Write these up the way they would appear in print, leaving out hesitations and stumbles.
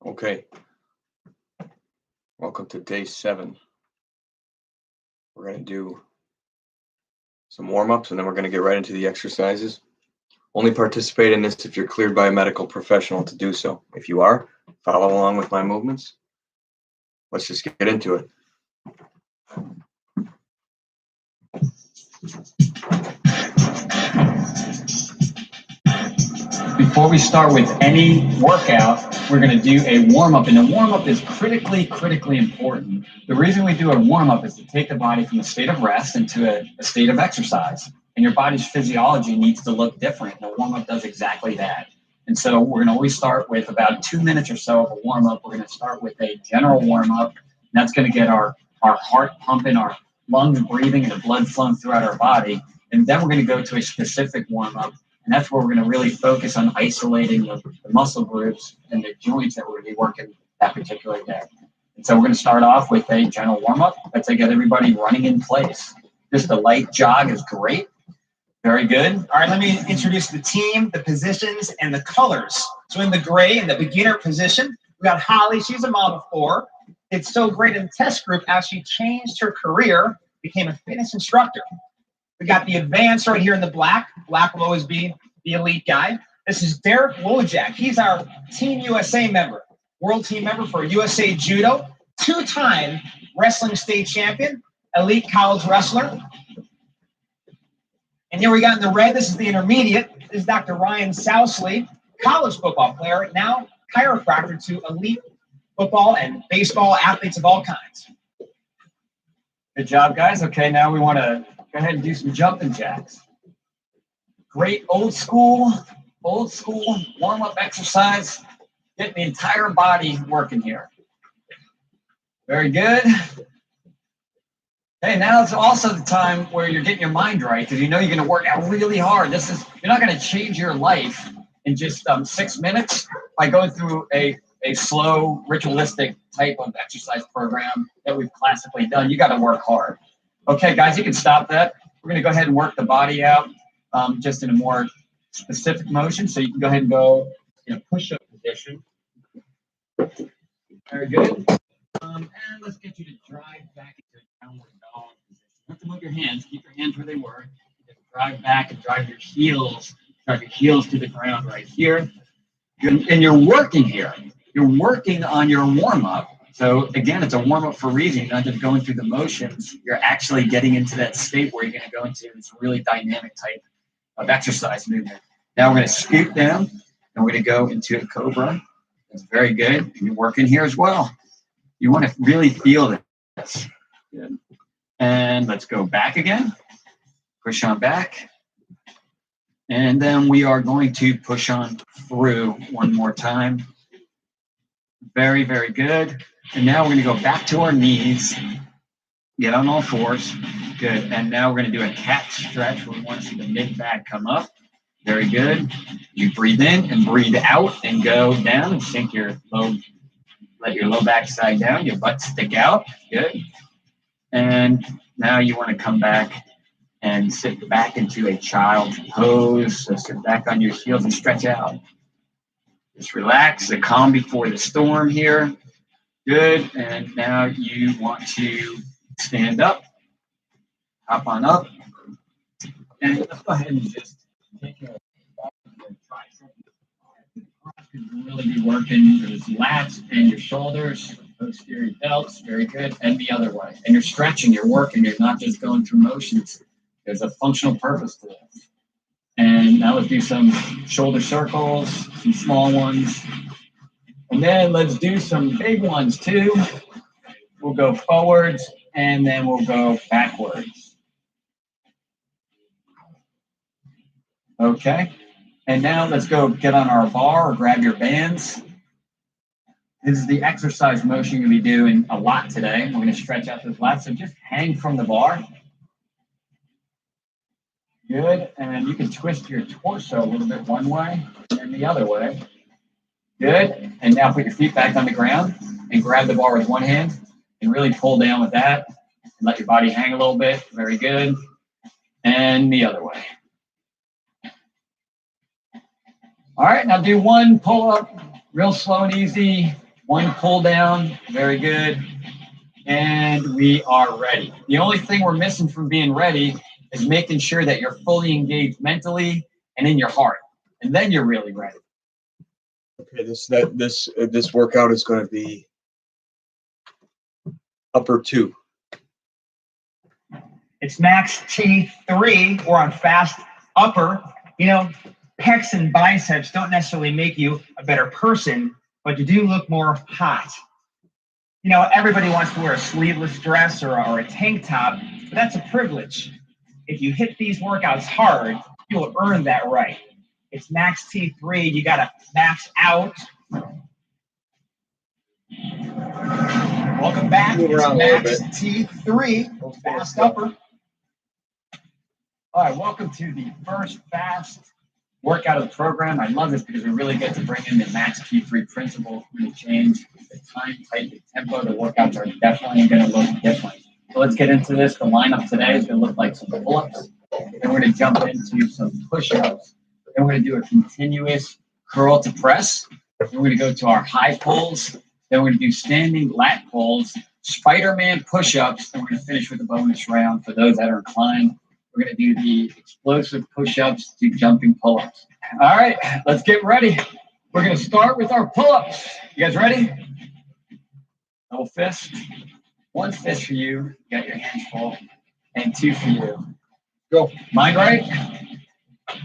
Okay, welcome to day 7. We're going to do some warm-ups and then we're going to get right into the exercises. Only participate in this if you're cleared by a medical professional to do so. If you are, follow along with my movements. Let's just get into it. Before we start with any workout, we're going to do a warm-up, and a warm-up is critically important. The reason we do a warm-up is to take the body from a state of rest into a state of exercise, and your body's physiology needs to look different, and a warm-up does exactly that. And so we're going to always start with about 2 minutes or so of a warm-up. We're going to start with a general warm-up, and that's going to get our heart pumping, our lungs breathing, and the blood flowing throughout our body. And then we're going to go to a specific warm-up, and that's where we're going to really focus on isolating the muscle groups and the joints that we're going to be working that particular day. And so we're going to start off with a general warm-up. Let's get everybody running in place. Just a light jog is great. Very good. All right, let me introduce the team, the positions, and the colors. So in the gray, in the beginner position, we got Holly. She's a Model 4. It's so great in the test group as she changed her career, became a fitness instructor. We got the advanced right here in the black. Black will always be the elite guy. This is Derek Wojak. He's our Team USA member, world team member for USA Judo, 2-time wrestling state champion, elite college wrestler. And here we got in the red, this is the intermediate. This is Dr. Ryan Sousley, college football player, now chiropractor to elite football and baseball athletes of all kinds. Good job, guys. Okay, now we want to go ahead and do some jumping jacks. Great old school warm-up exercise. Get the entire body working here. Very good. Hey, now it's also the time where you're getting your mind right because you know you're going to work out really hard. You're not going to change your life in just 6 minutes by going through a slow, ritualistic type of exercise program that we've classically done. You got to work hard. Okay, guys, you can stop that. We're going to go ahead and work the body out just in a more specific motion. So you can go ahead and go in a push-up position. Very good. And let's get you to drive back into a downward dog position. You have to move your hands. Keep your hands where they were. Just drive back and drive your heels to the ground right here. And you're working here. You're working on your warm-up. So again, it's a warm-up for a reason. You're not just going through the motions. You're actually getting into that state where you're going to go into this really dynamic type of exercise movement. Now we're going to scoot down, and we're going to go into a cobra. That's very good. And you're working here as well. You want to really feel this. Good. And let's go back again. Push on back. And then we are going to push on through one more time. Very, very good. And now we're going to go back to our knees. Get on all fours. Good. And now we're going to do a cat stretch. We want to see the mid-back come up. Very good. You breathe in and breathe out and go down and sink your low. Let your low back side down. Your butt stick out. Good. And now you want to come back and sit back into a child's pose. So sit back on your heels and stretch out. Just relax. The calm before the storm here. Good. And now you want to stand up. Hop on up. And let's go ahead and just take your tricep. Can really be working your lats and your shoulders, posterior delts. Very good. And the other way. And you're stretching, you're working, you're not just going through motions. There's a functional purpose to this. And now let's do some shoulder circles, some small ones. And then let's do some big ones too. We'll go forwards and then we'll go backwards. Okay. And now let's go get on our bar or grab your bands. This is the exercise motion you're going to be doing a lot today. We're going to stretch out those lats. So just hang from the bar. Good. And you can twist your torso a little bit one way and the other way. Good. And now put your feet back on the ground and grab the bar with one hand and really pull down with that. And let your body hang a little bit. Very good. And the other way. All right, now do one pull-up, real slow and easy. One pull down. Very good. And we are ready. The only thing we're missing from being ready is making sure that you're fully engaged mentally and in your heart. And then you're really ready. Okay, this workout is going to be upper 2. It's max T3. We're on fast upper. You know, pecs and biceps don't necessarily make you a better person, but you do look more hot. You know, everybody wants to wear a sleeveless dress or a tank top, but that's a privilege. If you hit these workouts hard, you'll earn that right. It's max T3. You got to max out. Welcome back. Move It's around a little max bit. T3. Fast upper. All right, welcome to the first fast workout of the program. I love this because we really get to bring in the max T3 principle. We're going to change the time, type, the tempo. The workouts are definitely going to look different. So let's get into this. The lineup today is going to look like some pull-ups. Then we're going to jump into some push-ups. Then we're going to do a continuous curl to press. Then we're going to go to our high pulls. Then we're going to do standing lat pulls, Spider-Man push-ups. Then we're going to finish with a bonus round for those that are inclined. We're going to do the explosive push-ups to jumping pull-ups. All right, let's get ready. We're going to start with our pull-ups. You guys ready? Double fist. 1 fist for you. You got your hands full. And 2 for you. Go. Mind right?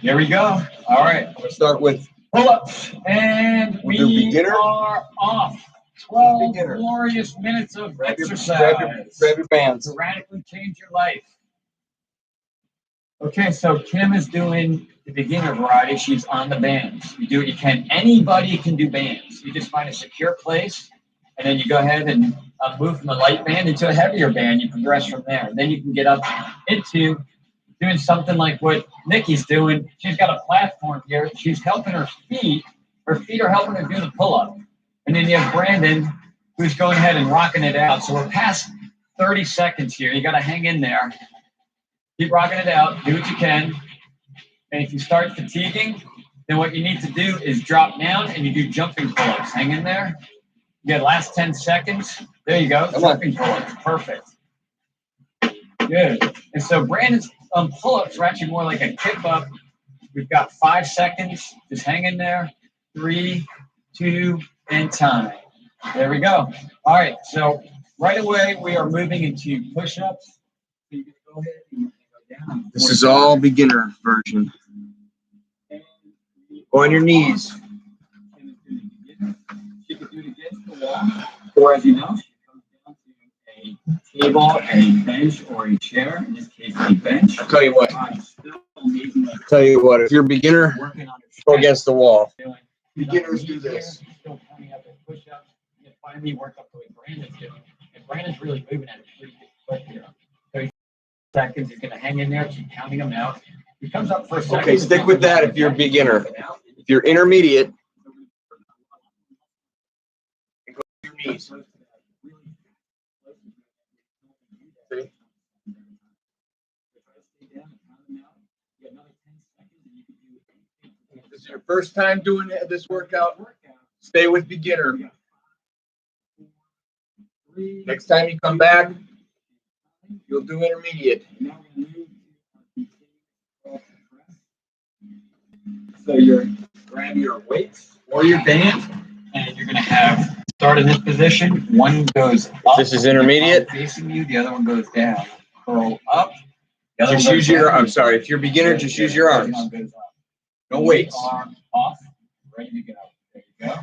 Here we go. All right. I'm going to start with Pull-ups. And We'll do we beginner. are off. 12 Beginner. glorious minutes of grab exercise. your bands. To radically change your life. Okay, so Kim is doing the beginner variety. She's on the bands. You do what you can. Anybody can do bands. You just find a secure place, and then you go ahead and move from a light band into a heavier band. You progress from there. Then you can get up into doing something like what Nikki's doing. She's got a platform here. She's helping her feet. Her feet are helping her do the pull-up. And then you have Brandon, who's going ahead and rocking it out. So we're past 30 seconds here. You got to hang in there. Keep rocking it out. Do what you can. And if you start fatiguing, then what you need to do is drop down and you do jumping pull-ups. Hang in there. You got last 10 seconds. There you go. Jumping pull-ups. Perfect. Good. And so Brandon's pull-ups are actually more like a kip-up. We've got 5 seconds. Just hang in there. 3, 2, and time. There we go. All right. So right away, we are moving into push-ups. So you can go ahead and go down. This is all beginner version. Go on your knees. She could do it against the wall, or as you know, she comes down to a table, a bench, or a chair. In this case, a bench. I'll tell you what. I'm still amazing. If you're a beginner, Working on her go against the wall. doing. Beginners do this. Still coming up with push-ups. And finally work up to what Brandon's doing. And Brandon's really moving at a pretty good clip here. 30 seconds. He's going to hang in there, keep counting them out. He comes up for a second. Okay, stick with that if you're a beginner. If you're intermediate, go to your knees. This is your first time doing this workout. Stay with beginner. Next time you come back, you'll do intermediate. So you're grab your weights or your band, and you're gonna have start in this position. One goes up. This is intermediate. Facing you. The other one goes down. Curl up. The other Just one use goes your. down. I'm sorry. If you're a beginner, just use your arms. No weights. Arms off. Ready to go. There you go.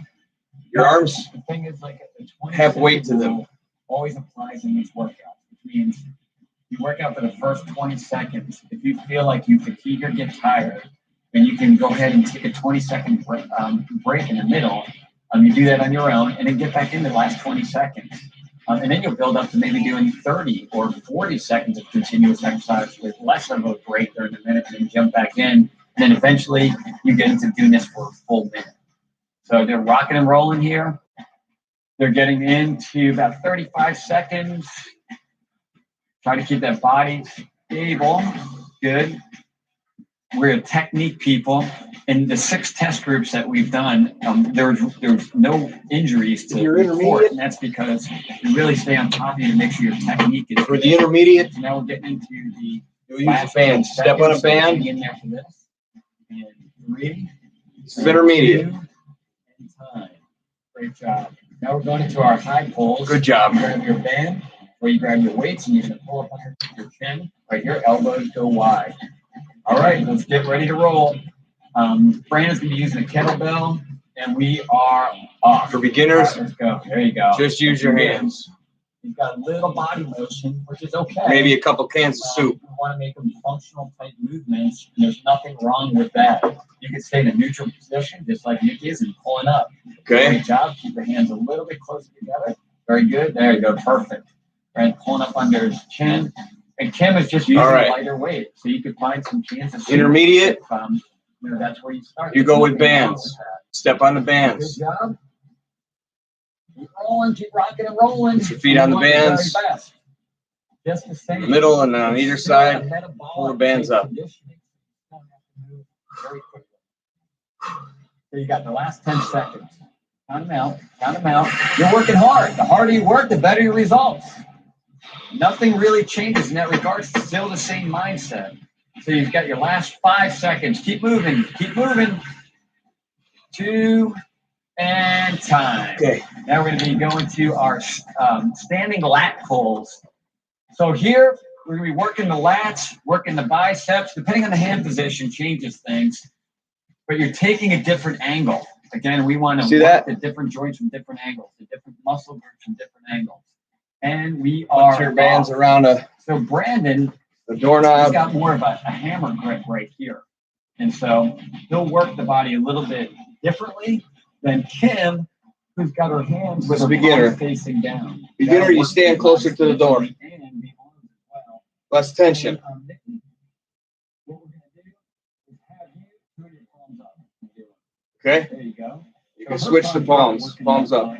Your arms The thing is, like, the 20 have weight to them. rule always applies in these workouts, which means you work out for the first 20 seconds. If you feel like you fatigue or get tired, then you can go ahead and take a 20-second break in the middle. You do that on your own, and then get back in the last 20 seconds. And then you'll build up to maybe doing 30 or 40 seconds of continuous exercise with less of a break during the minute, and then jump back in. And then eventually you get into doing this for a full minute. So they're rocking and rolling here. They're getting into about 35 seconds. Try to keep that body stable. Good. we're technique people. In the 6 test groups that we've done, there's no injuries to You're report, intermediate? and that's because you really stay on top of you to make sure your technique is For the good. intermediate, So now we're getting into the you'll use a band. Step on a band. In there for this. And 3. This is intermediate. 2, and time. Great job. Now we're going into our high pulls. Good job. You grab your band, or you grab your weights, and you're going to pull up underneath your chin. Right here, elbows go wide. All right, let's get ready to roll. Brandon's going to be using a kettlebell, and we are off. For beginners, All right, let's go. There you go. just use your hands. You've got a little body motion, which is okay. Maybe a couple cans of soup. You want to make them functional type movements, and there's nothing wrong with that. You can stay in a neutral position, just like Nick is, and pulling up. Okay. Great job. Keep your hands a little bit closer together. Very good. There you go. Perfect. Right, pulling up under his chin. And Kim is just using All right. a lighter weight, so you could find some chances. Intermediate. That's where you start. You go with Nothing wrong bands. with that. Step on the Good bands. job. Keep rolling, keep rocking and rolling. Put your feet on the You want to do bands. very fast. Just the same. The middle and on either It's still a side, metabolic pull the bands up. conditioning. You don't have to move very quickly. So you got the last 10 seconds. Count them out. Count them out. You're working hard. The harder you work, the better your results. Nothing really changes in that regard. It's still the same mindset. So you've got your last 5 seconds. Keep moving. Keep moving. 2 and time. Okay. Now we're going to be going to our standing lat pulls. So here we're going to be working the lats, working the biceps. Depending on the hand position, changes things. But you're taking a different angle. Again, we want to See work that? the different joints from different angles, the different muscle groups from different angles. And we are Put your bands off. around So Brandon, a he's doorknob. got more of a hammer grip right here. And so he'll work the body a little bit differently than Kim, who's got her hands with her Beginner. palms facing down. Beginner, That'll you work stand the closer to the door. and the arms as well. Less tension. And, Nikki, what we're going to do is have you turn your palms up. Okay. There you go. You can switch the palms. Palms up.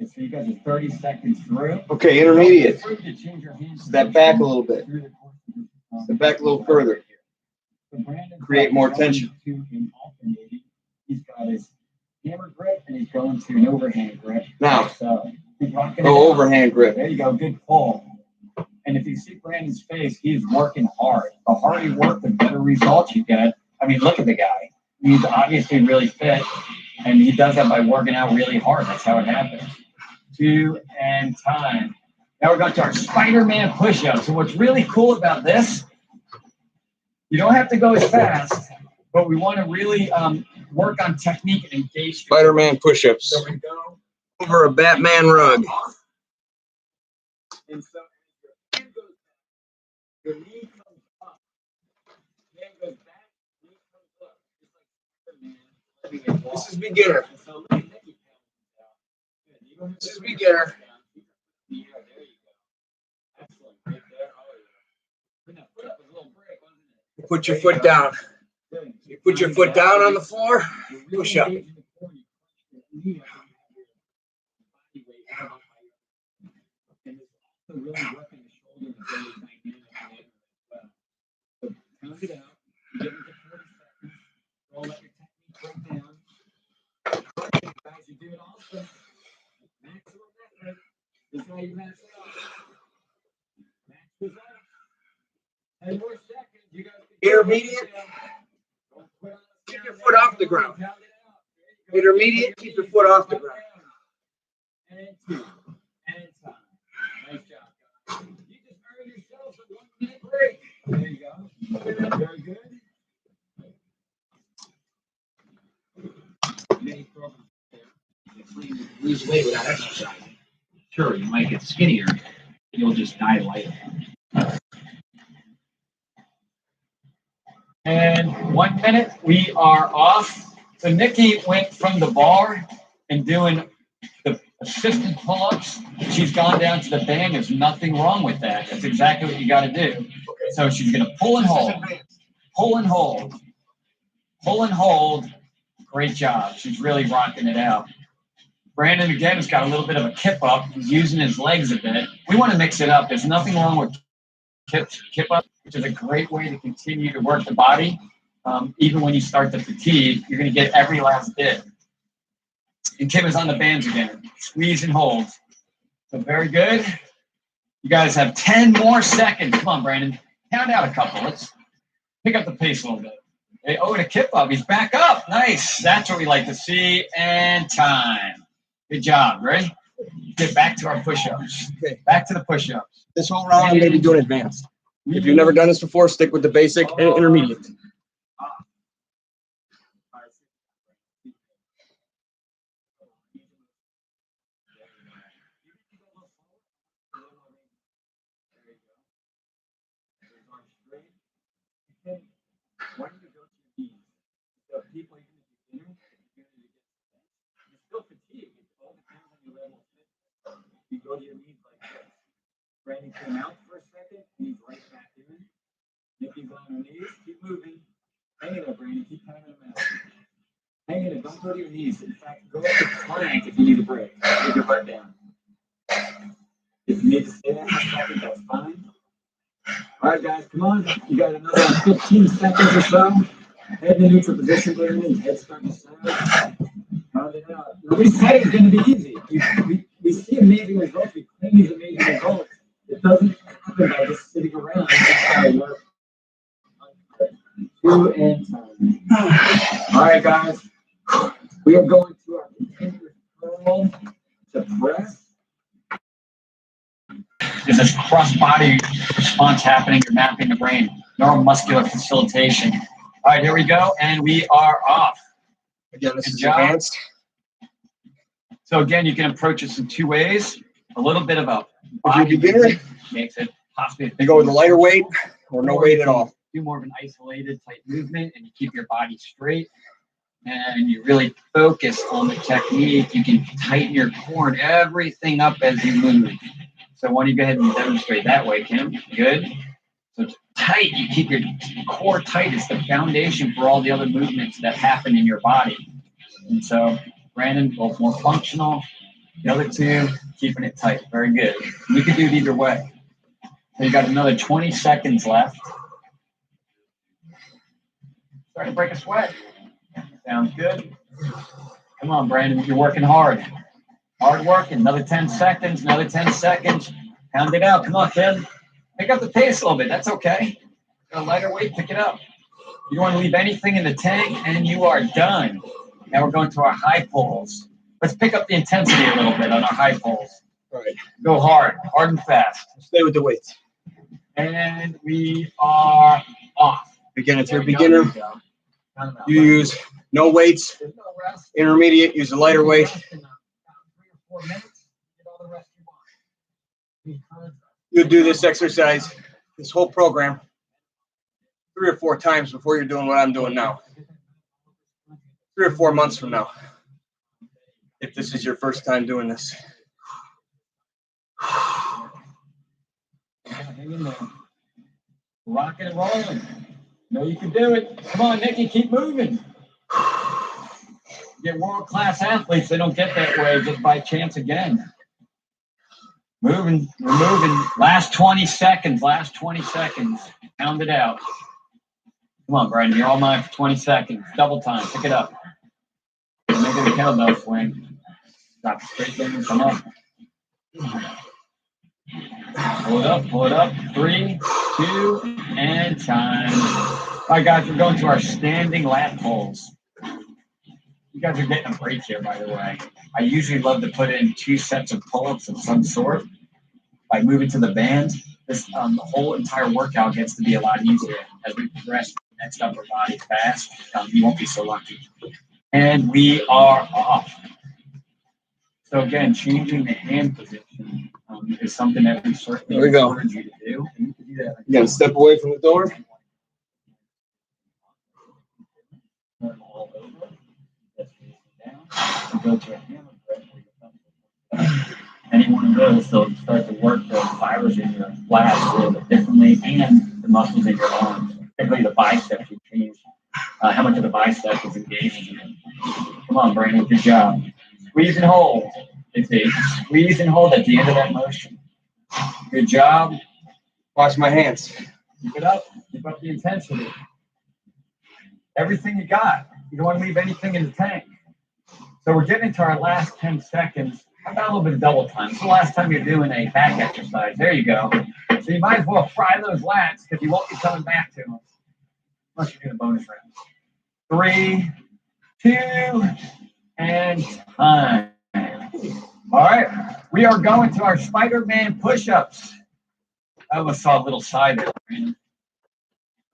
Okay, so you guys are 30 seconds through. Okay, intermediate. Don't be afraid to change your hand Step back a little bit. through the course of this, Step back a little further. So Brandon's Create more going tension. to an alternating. He's got his hammer grip and he's going to an overhand grip. Now, So he's rocking it go out. overhand grip. There you go, good pull. And if you see Brandon's face, he's working hard. The harder you work, the better results you get. I mean, look at the guy. He's obviously really fit, and he does that by working out really hard. That's how it happens. 2 and time. Now we're going to our Spider-Man push-ups. And what's really cool about this, you don't have to go as fast, but we want to really work on technique and engage. Spider-Man push-ups. So we go Over a Batman rug. and so your hand goes down, your knee comes up, hand goes back, knee comes up. Just like Spider-Man letting it walk. This is beginner. And so look at Nikki counting down. Good. You don't have to This is put your beginner. foot down. Yeah, there you go. Excellent. Right there. Oh, yeah. Putting that foot up was a little break, wasn't it? You put your There foot you go. down. Good. You put your foot down on the floor. You're really Push up. engaging the core. You push your knee up and you have your body weight out by your and it's also really working the shoulder in a very dynamic manner as well. So count it out. You get into 40 seconds. Don't let your technique break down. Perfect, guys. You're doing awesome. Maximum effort. This is how you max it out. Max results. 10 more seconds. You guys can Intermediate. Don't quit on the Keep your foot off the ground. Pound it out. There you go. Intermediate, keep your foot off the ground. And 2 and time. Nice job, guys. You just earned yourself a 1 minute break. There you go. Very good. Many programs there. They claim you can lose weight without exercising. Sure, you might get skinnier, but you'll just die lighter. And 1 minute, we are off. So Nikki went from the bar and doing the assisted pull-ups. She's gone down to the band. There's nothing wrong with that. That's exactly what you got to do. So she's going to pull and hold, pull and hold, pull and hold. Great job. She's really rocking it out. Brandon, again, has got a little bit of a kip up. He's using his legs a bit. We want to mix it up. There's nothing wrong with kip up, which is a great way to continue to work the body. Even when you start to fatigue, you're going to get every last bit. And Kim is on the bands again. Squeeze and hold. So very good. You guys have 10 more seconds. Come on, Brandon. Count out a couple. Let's pick up the pace a little bit. Hey, and a kip up. He's back up. Nice. That's what we like to see. And time. Good job. Ready? Get back to our push-ups. Okay. Back to the push-ups. This whole round, I'm going to be doing advanced. If you've never done this before, stick with the basic and intermediate. Why don't you go to your knees? So people, even if you're beginner, you're still fatigued. It all depends on your level of fitness. You go to your knees like this. Brandon came out for a second, and he's right back in. Nikki's on her knees. Keep moving. Hang in there, Brandon. Keep timing them out. Hang in there. Don't go to your knees. In fact, go to plank if you need a break. Take your butt down. If you need to stay there for a second, that's fine. All right, guys, come on. You got another 15 seconds or so. Head in neutral position, Brandon. Head starting to side. Round it out. Nobody said it was going to be easy. We see amazing results. We claim these amazing results. It doesn't happen by just sitting around. That's how it works. 2 and time. All right, guys. We are going to our continuous curl to press. There's this cross-body response happening. You're mapping the brain. Neuromuscular facilitation. All right, here we go, and we are off. Again, this Good is job. advanced. So again, you can approach this in 2 ways. A little bit of a If you're a body beginner, movement makes it possible. you go with a lighter weight or no weight at all. Do more of an isolated type movement, and you keep your body straight. And you really focus on the technique. You can tighten your core and everything up as you move. So why don't you go ahead and demonstrate that way, Kim? Good. So it's tight. You keep your core tight. It's the foundation for all the other movements that happen in your body. And so, Brandon, both more functional. The other two, keeping it tight. Very good. You can do it either way. So you got another 20 seconds left. Starting to break a sweat. Sounds good. Come on, Brandon. You're working hard. Hard work. Another 10 seconds. Another 10 seconds. Pound it out. Come on, Kim. Pick up the pace a little bit. That's okay. Got a lighter weight. Pick it up. You don't want to leave anything in the tank, and you are done. Now we're going to our high pulls. Let's pick up the intensity a little bit on our high pulls. All right. Go hard and fast. Stay with the weights. And we are off. Again, if you're a There we beginner, go. Count them out. you use no weights. There's no rest. Intermediate, use a lighter weight. Rest in about 3 or 4 minutes. Get all the rest you want. You do this exercise, this whole program, 3 or 4 times before you're doing what I'm doing now. 3 or 4 months from now, if this is your first time doing this. Hang in there. Rocking and rolling. No, you can do it. Come on, Nikki, keep moving. Get world-class athletes. They don't get that way just by chance again. Moving. We're moving. Last 20 seconds. Last 20 seconds. Pound it out. Come on, Brandon. You're all mine for 20 seconds. Double time. Pick it up. Make it a kettlebell swing. Stop straight thing and come up. Pull it up. Pull it up. 3, 2, and time. All right, guys. We're going to our standing lat pulls. You guys are getting a break here, by the way. I usually love to put in 2 sets of pull-ups of some sort. By moving to the band, this the whole entire workout gets to be a lot easier as we progress to the next upper body fast. You won't be so lucky. And we are off. So again, changing the hand position is something that we certainly There we go. encourage you to do. And you can do that. You gotta step away from the door. Turn all over. Let's face it down. And go to a hammer press where your thumbs are. Any one of those, they'll start to work the fibers in your lats a little bit differently, and the muscles in your arms, particularly the biceps. You change how much of the bicep is engaged in. Come on, Brandon, good job. Squeeze and hold. It's a squeeze and hold at the end of that motion. Good job. Wash my hands. Keep it up. Keep up the intensity. Everything you got. You don't want to leave anything in the tank. So we're getting into our last 10 seconds. How about a little bit of double time? It's the last time you're doing a back exercise. There you go. So you might as well fry those lats because you won't be coming back to them unless you're doing bonus rounds. 3, 2, and time. All right. We are going to our Spider-Man push-ups. I almost saw a little side there.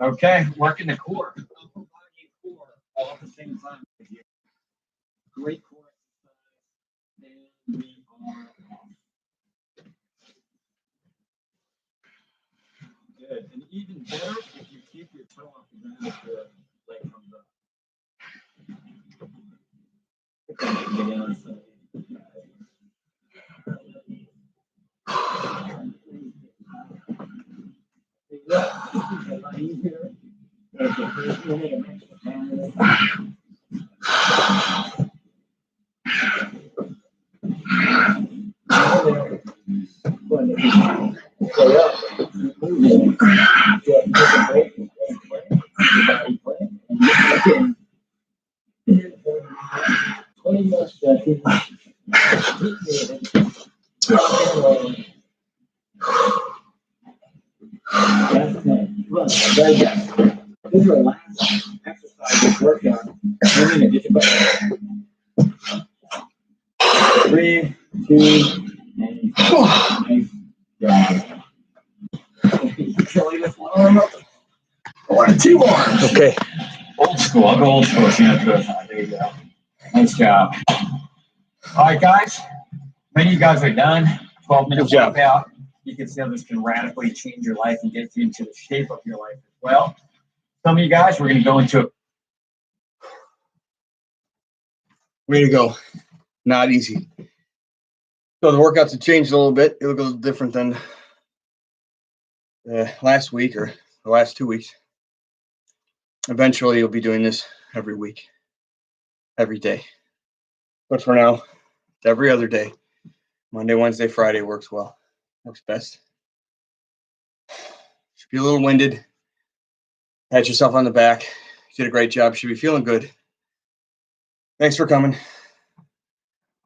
Okay, working the core. Upper body and core all at the same time. Great core exercise. And we are off. Good. And even better if you keep your toe off the ground if your leg comes up. This is our last exercise workout. 3, 2, and nice job. I want 2 arms. Okay. Old school. I'll go old school. So there you go. Nice job. All right, guys. Many of you guys are done. 12-minute workout. You can see how this can radically change your life and get you into the shape of your life as well. Some of you guys, we're going to go into Way to go. Not easy. So the workouts have changed a little bit. It look a little different than last week or the last 2 weeks. Eventually, you'll be doing this every week, every day. But for now, it's every other day. Monday, Wednesday, Friday works well. Works best. Should be a little winded. Pat yourself on the back. You did a great job. Should be feeling good. Thanks for coming.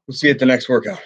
We'll see you at the next workout.